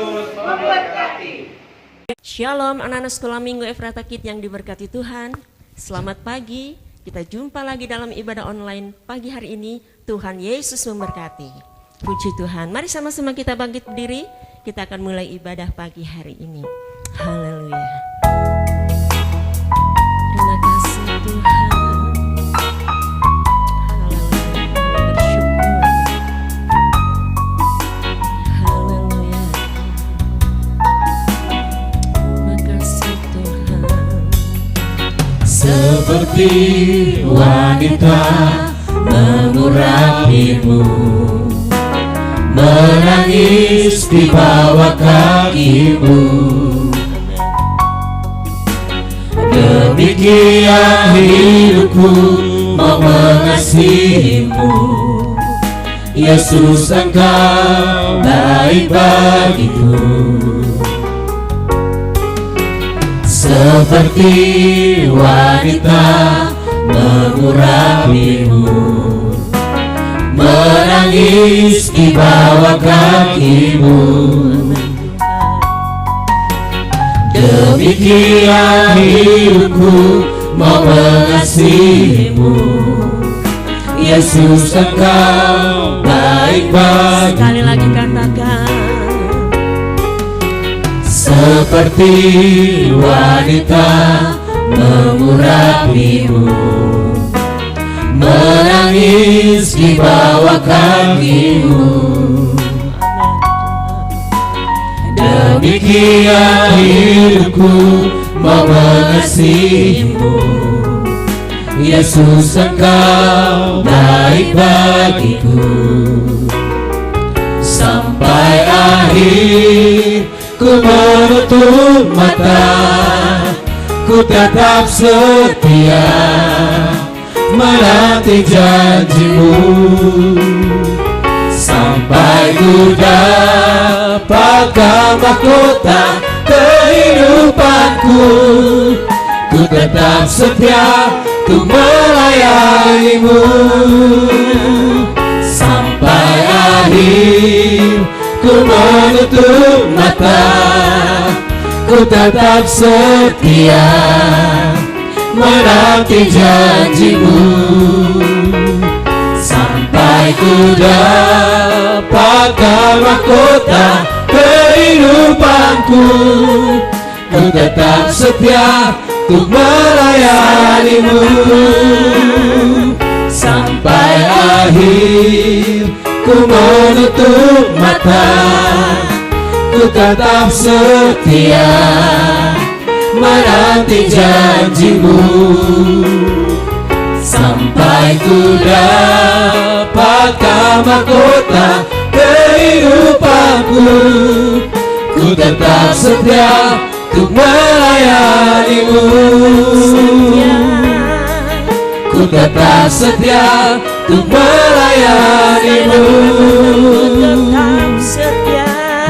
Yesus memberkati. Shalom anak-anak sekolah minggu Efrata Kid yang diberkati Tuhan. Selamat pagi, kita jumpa lagi dalam ibadah online pagi hari ini. Tuhan Yesus memberkati. Puji Tuhan, mari sama-sama kita bangkit berdiri. Kita akan mulai ibadah pagi hari ini. Haleluya. Terima kasih Tuhan. Seperti wanita mengurapimu, menangis di bawah kakimu, demikian hidupku mau mengasihimu. Yesus, Engkau baik bagiku. Seperti wanita mengurapimu, menangis di bawah kakimu, demikian hidupku mau mengasihimu. Yesus, Engkau baik bagiku. Sekali lagi katakan. Seperti wanita mengurapimu, menangis di bawah kakimu, demikian hidupku mau mengasihimu. Yesus, Engkau baik bagiku. Sampai akhir ku menutup mata, ku tetap setia menanti janjimu. Sampai ku dapatkan mahkota kehidupanku, ku tetap setia untuk melayanimu. Sampai akhir ku menutup mata, ku tetap setia menanti janjimu. Sampai ku dapatkan mahkota kehidupanku, ku tetap setia untuk melayanimu. Sampai akhir ku menutup mata, ku tetap setia menanti janjimu. Sampai ku dapatkan mahkota kehidupanku, ku tetap setia untuk melayanimu. Ku tetap setia untuk melayanimu.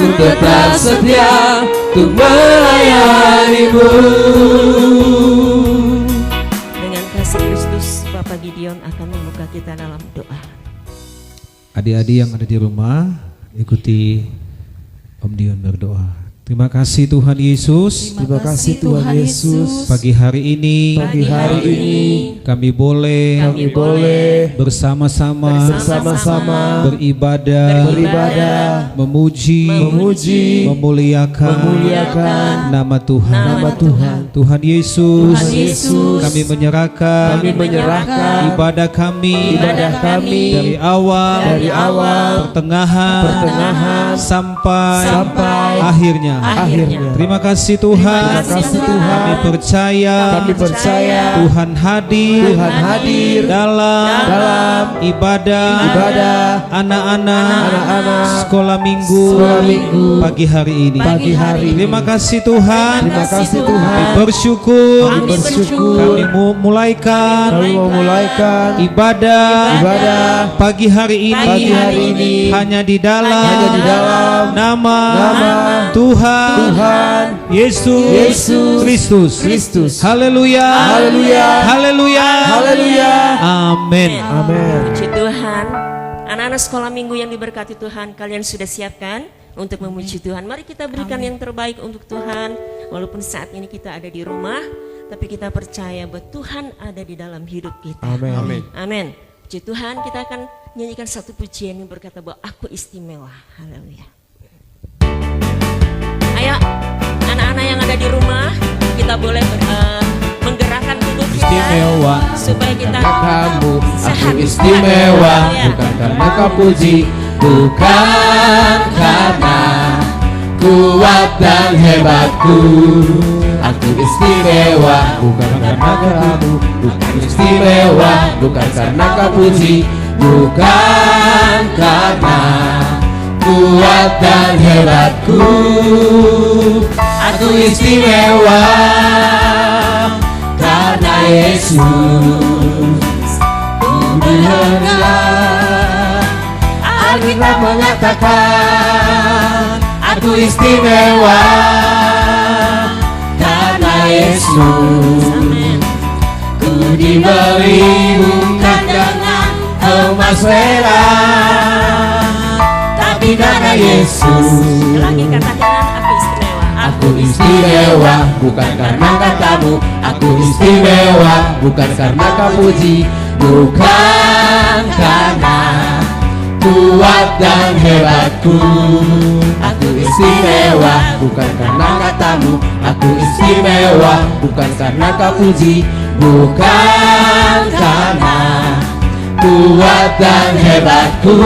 Ku tetap setia untuk melayanimu. Dengan kasih Kristus, Bapak Gideon akan membuka kita dalam doa. Adik-adik yang ada di rumah, ikuti Om Dion berdoa. Terima kasih Tuhan Yesus. Terima kasih Tuhan Yesus. Pagi hari ini kami boleh bersama-sama beribadah, memuji, memuliakan nama Tuhan. Tuhan Yesus, kami menyerahkan ibadah kami dari awal, pertengahan sampai akhirnya. Terima kasih Tuhan. Kami percaya Tuhan hadir dalam ibadah anak-anak sekolah minggu pagi hari ini. Terima kasih Tuhan. Kami bersyukur. Kami memulaikan ibadah pagi hari ini hanya di dalam nama Tuhan Yesus Kristus. Haleluya. Amin. Puji Tuhan. Anak-anak sekolah minggu yang diberkati Tuhan, kalian sudah siapkan untuk memuji Tuhan. Mari kita berikan yang terbaik untuk Tuhan. Walaupun saat ini kita ada di rumah, tapi kita percaya bahwa Tuhan ada di dalam hidup kita. Amin. Amin. Puji Tuhan, kita akan nyanyikan satu pujian yang berkata bahwa aku istimewa. Haleluya. Ayo, anak-anak yang ada di rumah, kita boleh menggerakkan tubuh kita Istimewa supaya kita kamu, sehat. aku istimewa, Haleluya. bukan karena kau puji, bukan karena kuat dan hebatku. Aku istimewa, bukan karena kamu, bukan istimewa, bukan karena kau puji, bukan karena kuat dan hebatku. Aku istimewa karena Yesus ku berharga. Alkitab mengatakan aku istimewa karena Yesus. Ku diberi bukan dengan emas perak, tapi karena Yesus. Lagi katakan aku istimewa. Aku istimewa bukan karena katamu, aku istimewa bukan karena kau puji, bukan karena kuat dan hebatku. Aku istimewa bukan karena katamu, aku istimewa bukan karena kau puji, bukan karena kuat dan hebatku.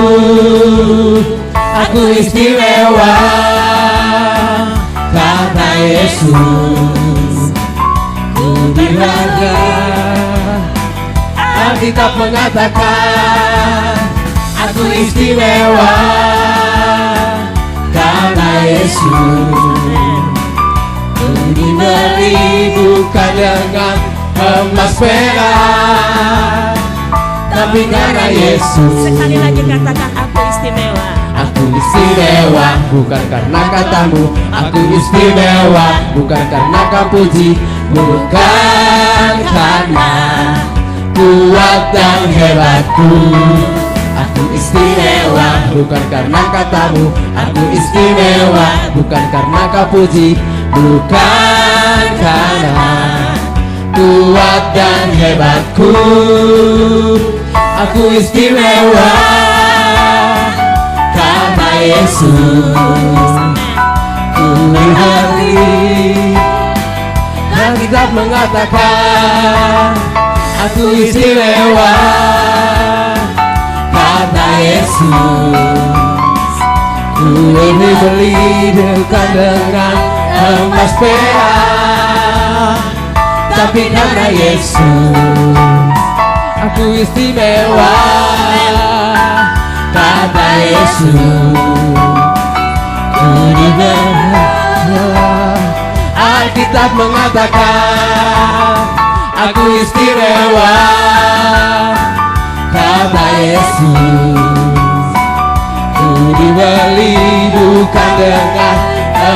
Aku istimewa karena Yesus ku berharga. Alkitab mengatakan aku istimewa karena Yesus. Ku diberi bukan dengan emas perak, tapi karena Yesus. Sekali lagi katakan aku istimewa. Aku istimewa bukan karena katamu, aku istimewa bukan karena kau puji, bukan karena kuat dan hebatku. Aku istimewa bukan karena katamu, aku istimewa bukan karena kau puji, bukan karena kuat dan hebatku. Aku istimewa karena Yesus. Ku berhati, Alkitab mengatakan aku istimewa karena Yesus. Ku dibeli bukan dengan emas perak, tapi karena Yesus. Aku istimewa karena Yesus. Ku diberi, Alkitab mengatakan aku istimewa karena Yesus. Ku dibeli bukan dengan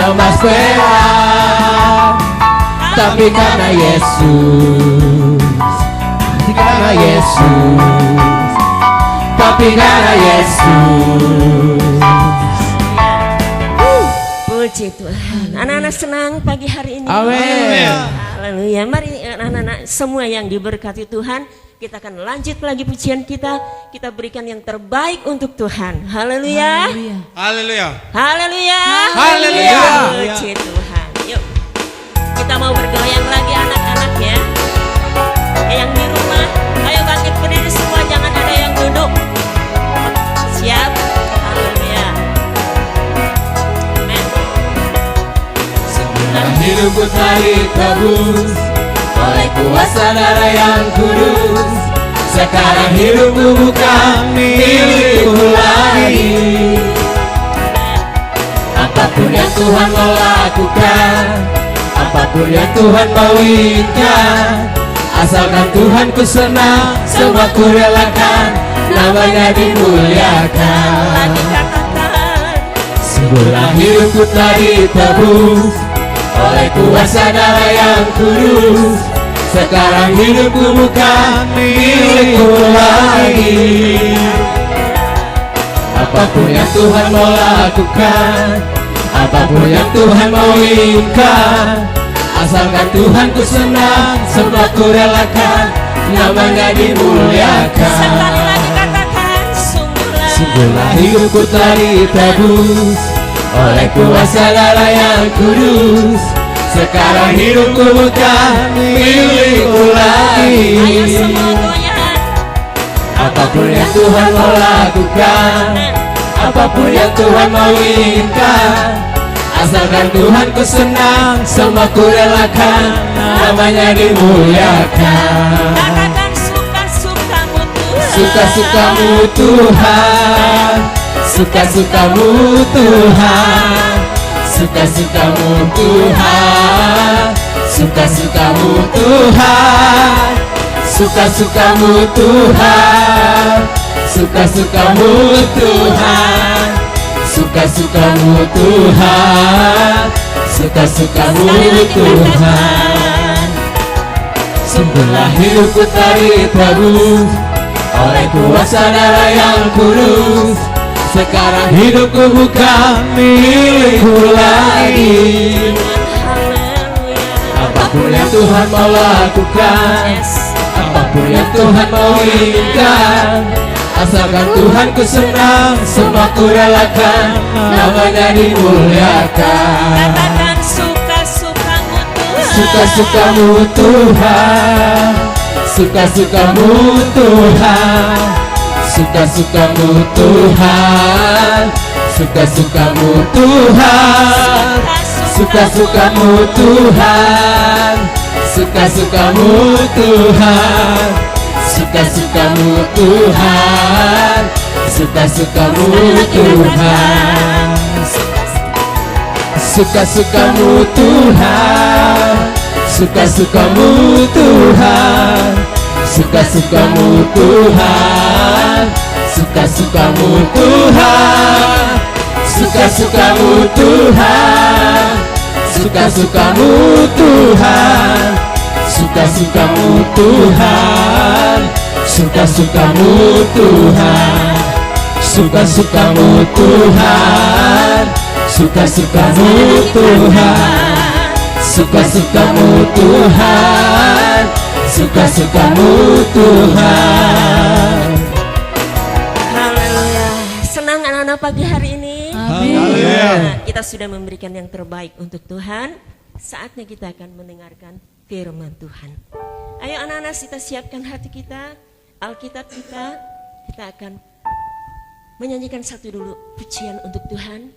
emas perak, tapi karena Yesus. Karena Yesus, tapi karena Yesus. Puji Tuhan. Anak-anak senang pagi hari ini. Amin. Haleluya. Mari anak-anak semua yang diberkati Tuhan, kita akan lanjut lagi pujian kita. Kita berikan yang terbaik untuk Tuhan. Haleluya. Haleluya. Haleluya. Haleluya. Puji Tuhan. Yuk. Kita mau bergoyang lagi anak-anak ya. Yang di rumah, ayo bangkit berdiri semua, jangan ada yang duduk. Siap? Haleluya. Amen. Sebenarnya hidupku telah ditebus oleh kuasa darah yang kudus. Sekarang hidupku bukan milikku lagi. Apapun yang Tuhan mau lakukan, apapun yang Tuhan mau inginkan, asalkan Tuhan ku senang, semua ku relakan, namanya dimuliakan. Lagi katakan, Semula hidupku telah ditebus oleh kuasa darah yang kudus. Sekarang hidupku bukan milikku lagi. apapun yang Tuhan mau lakukan, apapun yang Tuhan mau inginkan, asalkan Tuhan ku senang, semua ku relakan, namanya dimuliakan. Sekali lagi katakan, Sungguhlah hidupku telah ditebus oleh kuasa darah yang kudus. Sekarang hidupku bukan milikku lagi. Ayo semua goyang. Apapun yang Tuhan mau lakukan, apapun yang Tuhan mau inginkan, asalkan Tuhan ku senang, semua ku relakan, namanya dimuliakan. Katakan suka-sukamu Tuhan. Suka-sukamu Tuhan, suka-sukamu Tuhan, suka-sukamu Tuhan, suka-sukamu Tuhan, suka-sukamu Tuhan, suka-sukamu Tuhan, suka-sukamu Tuhan, suka-sukamu Tuhan. Sungguhlah hidupku telah ditebus oleh kuasa darah yang kudus. Sekarang hidupku bukan milikku lagi. Apapun yang Tuhan mau lakukan, apapun yang Tuhan mau inginkan, asalkan Tuhan ku senang, semua ku relakan, namanya dimuliakan. Katakan suka-sukamu Tuhan. Suka-sukamu Tuhan, suka-sukamu Tuhan, suka-sukamu Tuhan, suka-sukamu Tuhan, suka-sukamu Tuhan, suka-sukamu Tuhan, suka-sukamu Tuhan, suka-sukamu Tuhan, suka-sukamu Tuhan, suka-sukamu Tuhan, suka-sukamu Tuhan, suka-sukamu Tuhan, suka-sukamu Tuhan, suka-sukamu Tuhan, suka-sukamu Tuhan, suka-sukamu Tuhan, suka-sukamu Tuhan, suka-sukamu Tuhan, suka-sukamu Tuhan, suka-sukamu Tuhan. Haleluya. Senang anak-anak pagi hari ini. Haleluya. Kita sudah memberikan yang terbaik untuk Tuhan. Saatnya kita akan mendengarkan firman Tuhan. Ayo anak-anak, kita siapkan hati kita, Alkitab kita. Kita akan menyanyikan satu dulu pujian untuk Tuhan,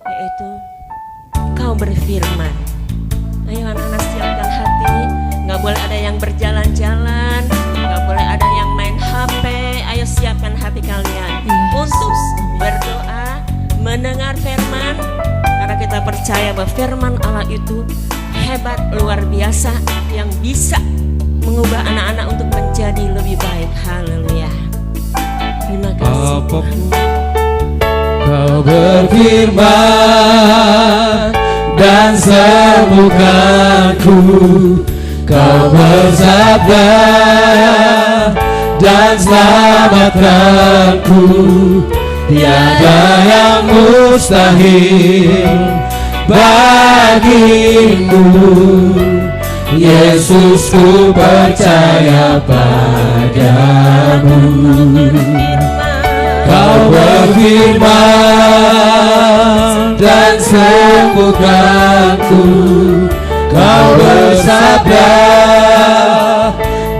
yaitu Kau berfirman. Ayo anak-anak, siapkan hati. Gak boleh ada yang berjalan-jalan, gak boleh ada yang main HP. Ayo siapkan hati kalian untuk berdoa, mendengar firman. Karena kita percaya bahwa firman Allah itu hebat, luar biasa, yang bisa mengubah anak-anak untuk menjadi lebih baik. Haleluya. Terima kasih Tuhan. Kau berfirman dan sembuhkanku, Kau bersabda dan selamatkanku. Tiada yang mustahil bagimu, Yesus, ku percaya padamu. Kau berfirman dan sembuhkanku, Kau bersabda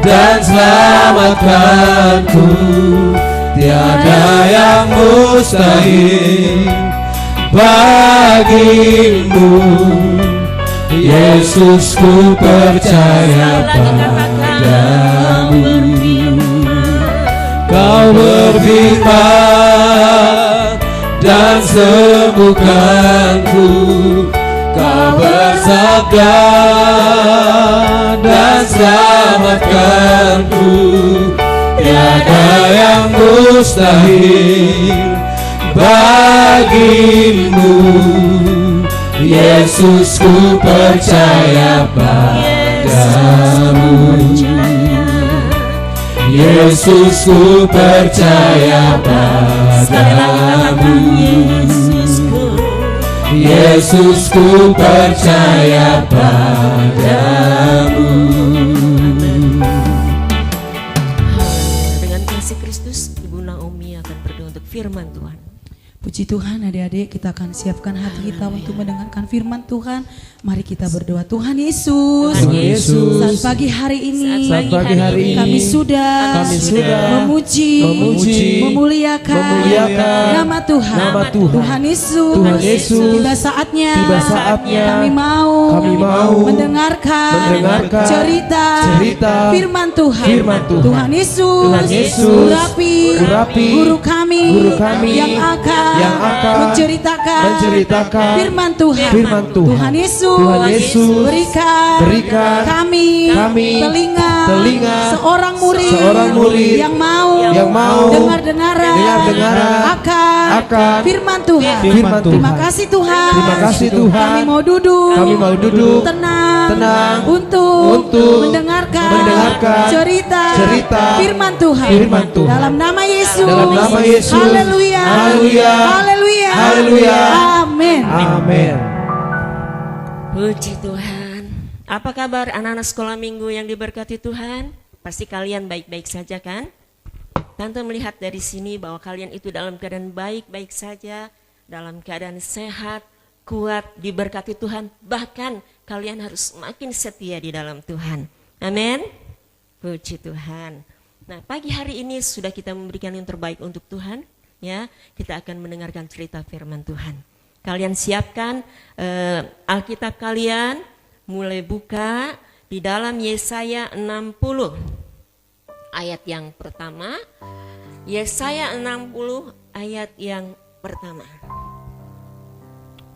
dan selamatkanku. Tiada yang mustahil bagimu, Yesus, ku percaya padamu. Kau berfirman dan sembuhkanku, Kau bersabda dan selamatkanku. Tiada yang mustahil bagimu, Yesus, ku percaya padamu. Yesus, ku percaya padamu. Sekali lagi katakan Yesusku. Yesusku percaya padamu. Dengan kasih Kristus, Ibu Naomi akan berdoa untuk firman Tuhan. Puji Tuhan, adik-adik, kita akan siapkan hati kita untuk mendengarkan firman Tuhan. Mari kita berdoa. Tuhan Yesus, Tuhan Yesus, saat pagi hari ini, saat pagi hari ini, kami sudah memuji, memuliakan nama Tuhan. Tuhan Yesus, tiba saatnya kami mau mendengarkan cerita firman Tuhan. Tuhan Yesus, urapi guru kami yang akan menceritakan firman Tuhan. Tuhan Yesus, berikan kami telinga seorang murid yang mau dengar-dengaran akan firman Tuhan. Terima kasih Tuhan. Kami mau duduk tenang untuk mendengarkan cerita firman Tuhan. Dalam nama Yesus. Haleluya. Amin. Puji Tuhan. Apa kabar anak-anak sekolah minggu yang diberkati Tuhan? Pasti kalian baik-baik saja kan? Tante melihat dari sini bahwa kalian itu dalam keadaan baik-baik saja, dalam keadaan sehat, kuat, diberkati Tuhan. Bahkan kalian harus makin setia di dalam Tuhan. Amin. Puji Tuhan. Nah, pagi hari ini sudah kita memberikan yang terbaik untuk Tuhan. Ya, kita akan mendengarkan cerita firman Tuhan. Kalian siapkan Alkitab kalian, mulai buka di dalam Yesaya 60 ayat yang pertama. Yesaya 60 ayat yang pertama.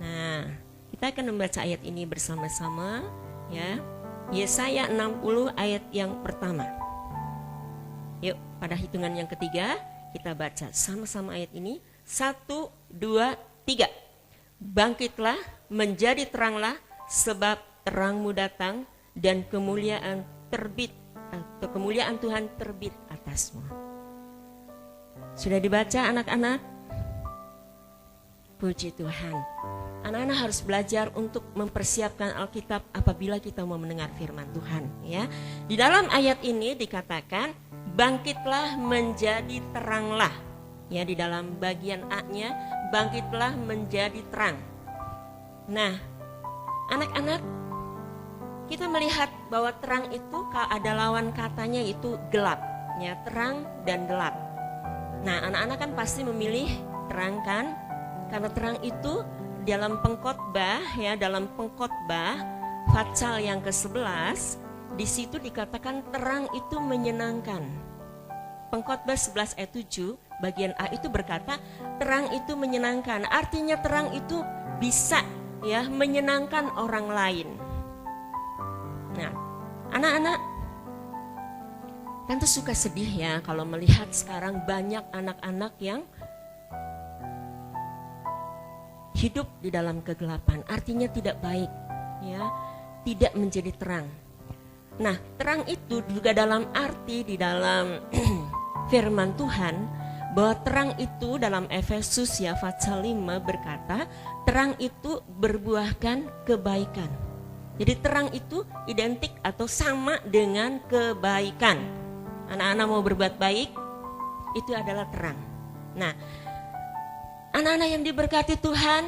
Nah, kita akan membaca ayat ini bersama-sama ya. Yesaya 60 ayat yang pertama. Yuk, pada hitungan yang ketiga kita baca sama-sama ayat ini. 1, 2, 3. Bangkitlah, menjadi teranglah, sebab terangmu datang dan kemuliaan Tuhan terbit atasmu. Sudah dibaca anak-anak? Puji Tuhan. Anak-anak harus belajar untuk mempersiapkan Alkitab apabila kita mau mendengar firman Tuhan ya. Di dalam ayat ini dikatakan bangkitlah menjadi teranglah. Ya, di dalam bagian A-nya bangkitlah menjadi terang. Nah, anak-anak, kita melihat bahwa terang itu ada lawan katanya itu gelap, ya, terang dan gelap. Nah, anak-anak kan pasti memilih terang kan? Karena terang itu dalam pengkhotbah ya, dalam pengkhotbah Fatsal yang ke-11, di situ dikatakan terang itu menyenangkan. Pengkhotbah 11 ayat 7 bagian A itu berkata terang itu menyenangkan. Artinya terang itu bisa ya menyenangkan orang lain. Nah, anak-anak, Tante suka sedih ya kalau melihat sekarang banyak anak-anak yang hidup di dalam kegelapan. Artinya tidak baik ya, tidak menjadi terang. Nah, terang itu juga dalam arti di dalam firman Tuhan bahwa terang itu dalam Efesus ya Fatsal 5 berkata terang itu berbuahkan kebaikan. Jadi terang itu identik atau sama dengan kebaikan. Anak-anak mau berbuat baik itu adalah terang. Nah, anak-anak yang diberkati Tuhan,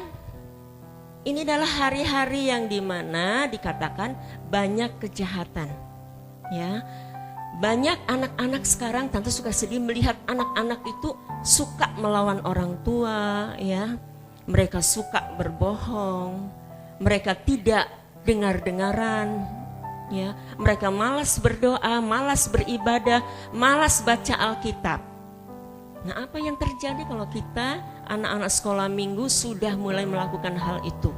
ini adalah hari-hari yang dimana dikatakan banyak kejahatan ya. Banyak anak-anak sekarang, Tante suka sedih melihat anak-anak itu suka melawan orang tua ya. Mereka suka berbohong, mereka tidak dengar-dengaran ya. Mereka malas berdoa, malas beribadah, malas baca Alkitab. Nah, apa yang terjadi kalau kita anak-anak sekolah minggu sudah mulai melakukan hal itu?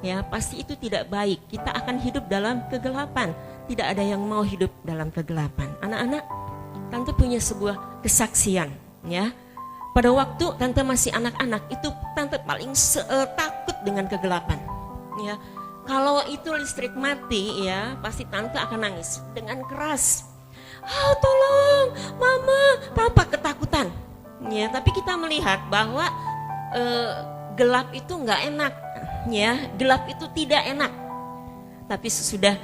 Ya, pasti itu tidak baik. Kita akan hidup dalam kegelapan. Tidak ada yang mau hidup dalam kegelapan. Anak-anak, Tante punya sebuah kesaksian ya. Pada waktu Tante masih anak-anak itu Tante paling takut dengan kegelapan. Ya, kalau itu listrik mati ya, pasti Tante akan nangis dengan keras. Oh, tolong, Mama, Papa, ketakutan. Ya, tapi kita melihat bahwa gelap itu nggak enak, ya, gelap itu tidak enak. Tapi sesudah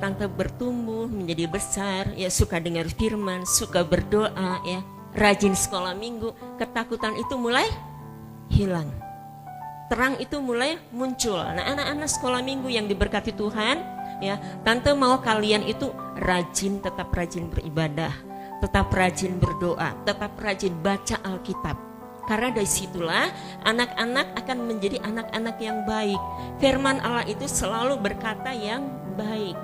tante bertumbuh menjadi besar, ya, suka dengar firman, suka berdoa, ya, rajin sekolah minggu, ketakutan itu mulai hilang. Terang itu mulai muncul. Nah, anak-anak sekolah minggu yang diberkati Tuhan, ya, tante mau kalian itu rajin, tetap rajin beribadah, tetap rajin berdoa, tetap rajin baca Alkitab. Karena dari situlah anak-anak akan menjadi anak-anak yang baik. Firman Allah itu selalu berkata yang baik,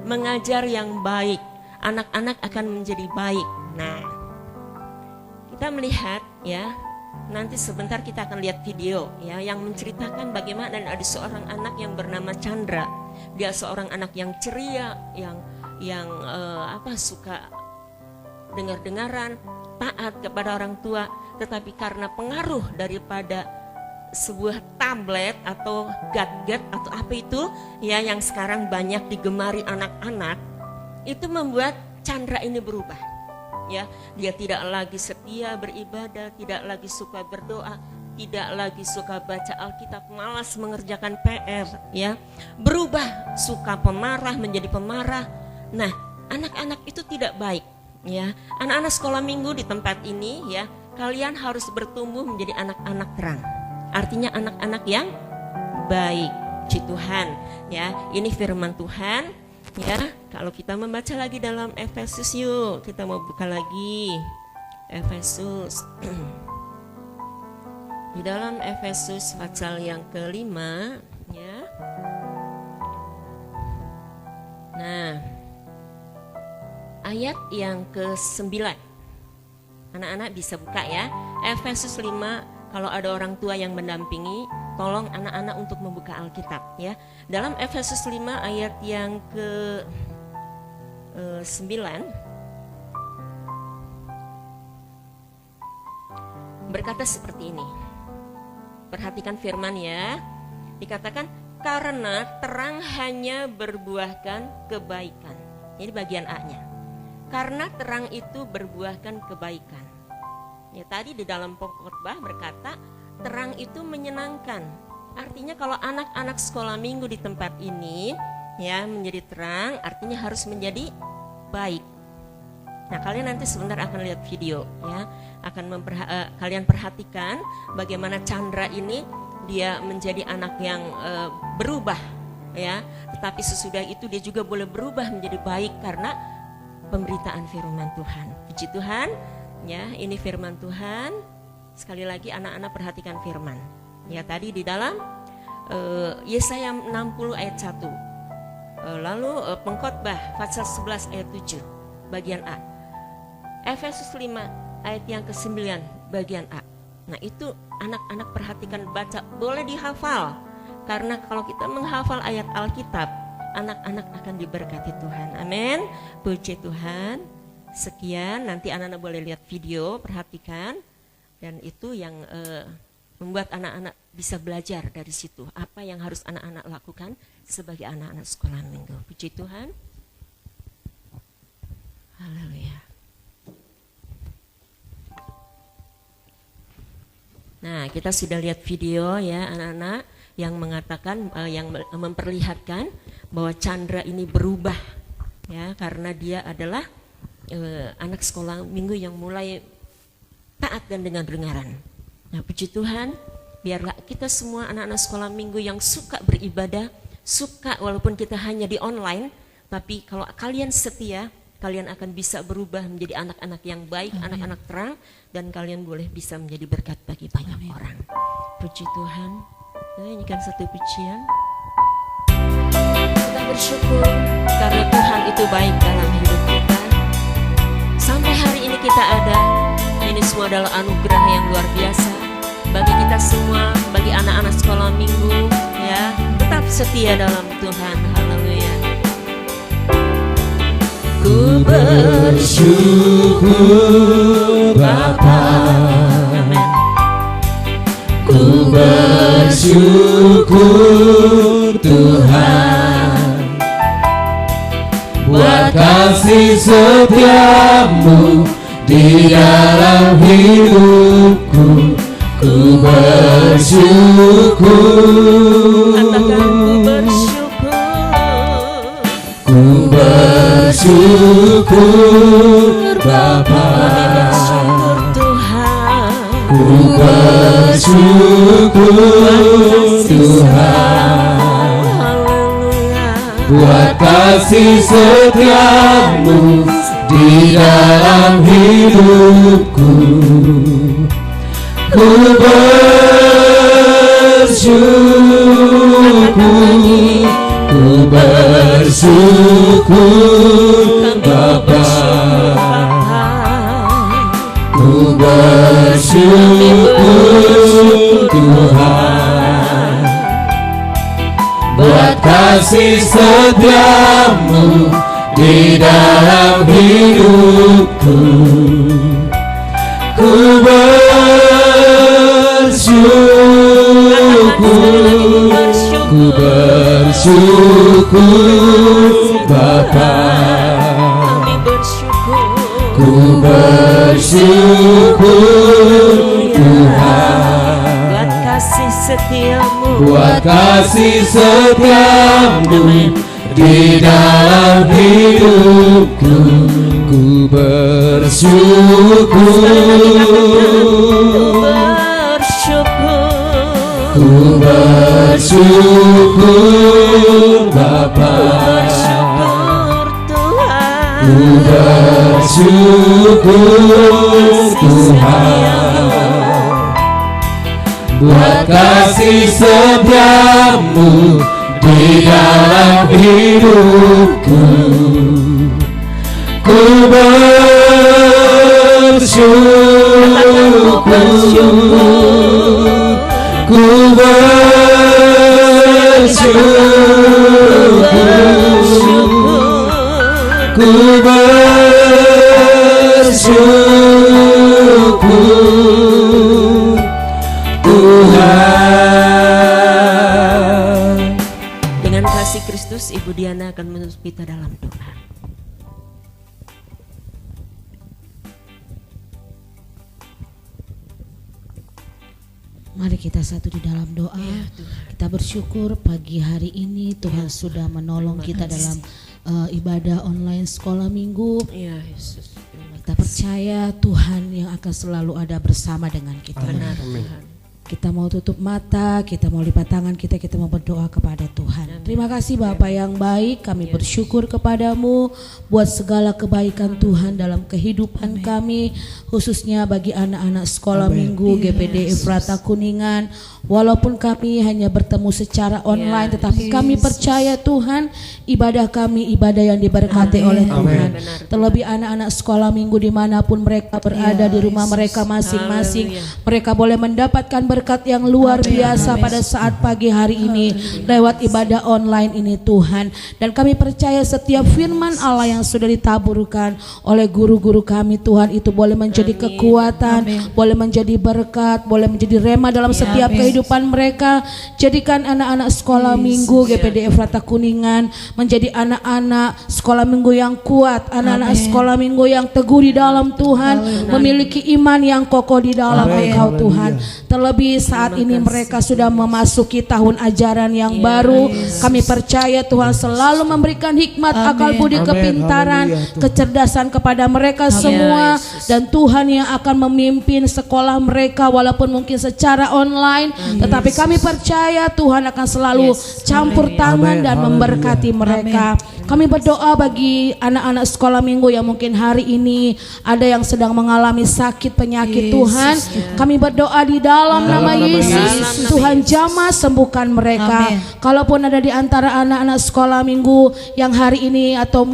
mengajar yang baik. Anak-anak akan menjadi baik. Nah, kita melihat, ya, nanti sebentar kita akan lihat video, ya, yang menceritakan bagaimana ada seorang anak yang bernama Chandra. Dia seorang anak yang ceria, yang suka dengar-dengaran, taat kepada orang tua. Tetapi karena pengaruh daripada sebuah tablet atau gadget atau apa itu, ya, yang sekarang banyak digemari anak-anak, itu membuat Chandra ini berubah. Ya, dia tidak lagi setia beribadah, tidak lagi suka berdoa, tidak lagi suka baca Alkitab, malas mengerjakan PR, ya. Berubah, suka pemarah menjadi pemarah. Nah, anak-anak itu tidak baik, ya. Anak-anak sekolah minggu di tempat ini, ya, kalian harus bertumbuh menjadi anak-anak terang. Artinya anak-anak yang baik. Puji Tuhan, ya. Ini firman Tuhan, ya. Kalau kita membaca lagi dalam Efesus, yuk, kita mau buka lagi Efesus. Di dalam Efesus pasal yang ke-5, ya. Nah, ayat yang ke-9. Anak-anak bisa buka, ya. Efesus 5, kalau ada orang tua yang mendampingi, tolong anak-anak untuk membuka Alkitab, ya. Dalam Efesus 5 ayat yang ke-9 berkata seperti ini. Perhatikan firman, ya. Dikatakan karena terang hanya berbuahkan kebaikan. Ini bagian A-nya. Karena terang itu berbuahkan kebaikan. Ya, tadi di dalam khotbah berkata terang itu menyenangkan. Artinya kalau anak-anak sekolah minggu di tempat ini, ya, menjadi terang, artinya harus menjadi baik. Nah, kalian nanti sebentar akan lihat video, ya. Kalian perhatikan bagaimana Chandra ini dia menjadi anak yang berubah, ya. Tetapi sesudah itu dia juga boleh berubah menjadi baik karena pemberitaan firman Tuhan. Puji Tuhan, ya, ini firman Tuhan. Sekali lagi anak-anak perhatikan firman. Ya, tadi di dalam Yesaya 60 ayat 1. Lalu pengkhotbah pasal 11 ayat 7 bagian A. Efesus 5 ayat yang ke-9 bagian A. Nah, itu anak-anak perhatikan, baca, boleh dihafal. Karena kalau kita menghafal ayat Alkitab, anak-anak akan diberkati Tuhan. Amin. Puji Tuhan. Sekian, nanti anak-anak boleh lihat video, perhatikan. Dan itu yang membuat anak-anak bisa belajar dari situ. Apa yang harus anak-anak lakukan sebagai anak-anak sekolah minggu. Puji Tuhan. Haleluya. Nah, kita sudah lihat video, ya, anak-anak, yang mengatakan, yang memperlihatkan bahwa Chandra ini berubah, ya, karena dia adalah anak sekolah minggu yang mulai taat dan dengar-dengaran. Nah, puji Tuhan, biarlah kita semua anak-anak sekolah minggu yang suka beribadah, suka walaupun kita hanya di online, tapi kalau kalian setia, kalian akan bisa berubah menjadi anak-anak yang baik, anak-anak terang, dan kalian boleh bisa menjadi berkat bagi banyak orang. Puji Tuhan. Kita nyanyikan satu pujian. Kita bersyukur karena Tuhan itu baik dalam hidup kita. Sampai hari ini kita ada. Ini semua adalah anugerah yang luar biasa bagi kita semua, bagi anak-anak sekolah minggu, ya. Tetap setia dalam Tuhan. Haleluya. Ku bersyukur Bapa, ku bersyukur Tuhan, buat kasih setiamu di dalam hidupku. Ku bersyukur, ku bersyukur Bapa, ku bersyukur Tuhan, buat kasih setiamu di dalam hidupku. Ku bersyukur Bapa, ku bersyukur Tuhan, buat kasih setiamu di dalam hidupku. Ku bersyukur Bapa, ku bersyukur Tuhan, buat kasih setiamu di dalam hidupku. Ku bersyukur, ku bersyukur Bapa, ku bersyukur Tuhan, buat kasih setiamu di dalam hidupku. Ku bersyukur, ku bersyukur, ku bersyukur Tuhan. Dengan kasih Kristus, Ibu Diana akan menutup kita dalam doa. Mari kita satu di dalam doa. Kita bersyukur pagi hari ini Tuhan sudah menolong kita dalam ibadah online sekolah minggu. Ya Yesus. Kita percaya Tuhan yang akan selalu ada bersama dengan kita. Benar Tuhan. Kita mau tutup mata, kita mau lipat tangan kita mau berdoa kepada Tuhan. Terima kasih Bapa yang baik, kami bersyukur kepadamu buat segala kebaikan Tuhan dalam kehidupan kami, khususnya bagi anak-anak sekolah minggu GPD Efrata Kuningan. Walaupun kami hanya bertemu secara online, tetapi kami percaya Tuhan, ibadah kami ibadah yang diberkati oleh Tuhan. Terlebih anak-anak sekolah minggu dimanapun mereka berada di rumah mereka masing-masing, mereka boleh mendapatkan berkat yang luar biasa pada saat pagi hari ini lewat ibadah online ini Tuhan. Dan kami percaya setiap firman Allah yang sudah ditaburkan oleh guru-guru kami Tuhan itu boleh menjadi kekuatan, boleh menjadi berkat, boleh menjadi rema dalam setiap kehidupan mereka. Jadikan anak-anak sekolah minggu GPD Efrata Kuningan menjadi anak-anak sekolah minggu yang kuat, anak-anak sekolah minggu yang teguh di dalam Tuhan, memiliki iman yang kokoh di dalam Engkau Tuhan. Terlebih saat ini mereka sudah memasuki tahun ajaran yang baru. Kami percaya Tuhan selalu memberikan hikmat, akal budi, kepintaran, kecerdasan kepada mereka semua. Dan Tuhan yang akan memimpin sekolah mereka walaupun mungkin secara online, tetapi kami percaya Tuhan akan selalu campur tangan dan memberkati mereka. Kami berdoa bagi anak-anak sekolah minggu yang mungkin hari ini ada yang sedang mengalami sakit penyakit Tuhan. Kami berdoa di dalam nama Yesus, Tuhan jamah sembuhkan mereka. Kalaupun ada di antara anak-anak sekolah minggu yang hari ini atau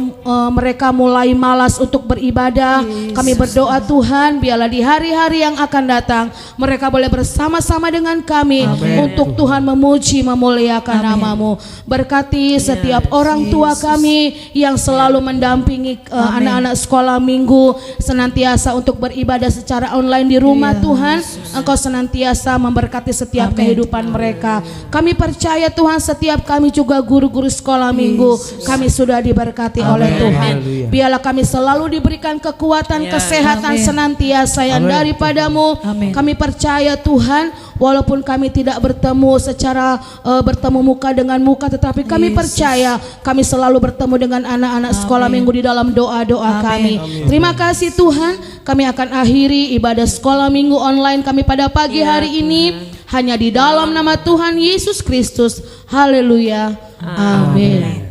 mereka mulai malas untuk beribadah, kami berdoa Tuhan biarlah di hari-hari yang akan datang mereka boleh bersama-sama dengan kami untuk Tuhan memuji memuliakan nama-Mu. Berkati setiap orang tua kami kami yang selalu mendampingi anak-anak sekolah minggu senantiasa untuk beribadah secara online di rumah. Tuhan, Engkau senantiasa memberkati setiap kehidupan mereka. Kami percaya Tuhan, setiap kami juga guru-guru sekolah minggu, kami sudah diberkati oleh Tuhan. Biarlah kami selalu diberikan kekuatan, kesehatan senantiasa yang daripadamu. Kami percaya Tuhan, walaupun kami tidak bertemu secara bertemu muka dengan muka, tetapi kami percaya kami selalu bertemu dengan anak-anak sekolah minggu di dalam doa-doa kami. Terima kasih Tuhan, kami akan akhiri ibadah sekolah minggu online kami pada pagi hari ini hanya di dalam nama Tuhan Yesus Kristus. Haleluya. Amin.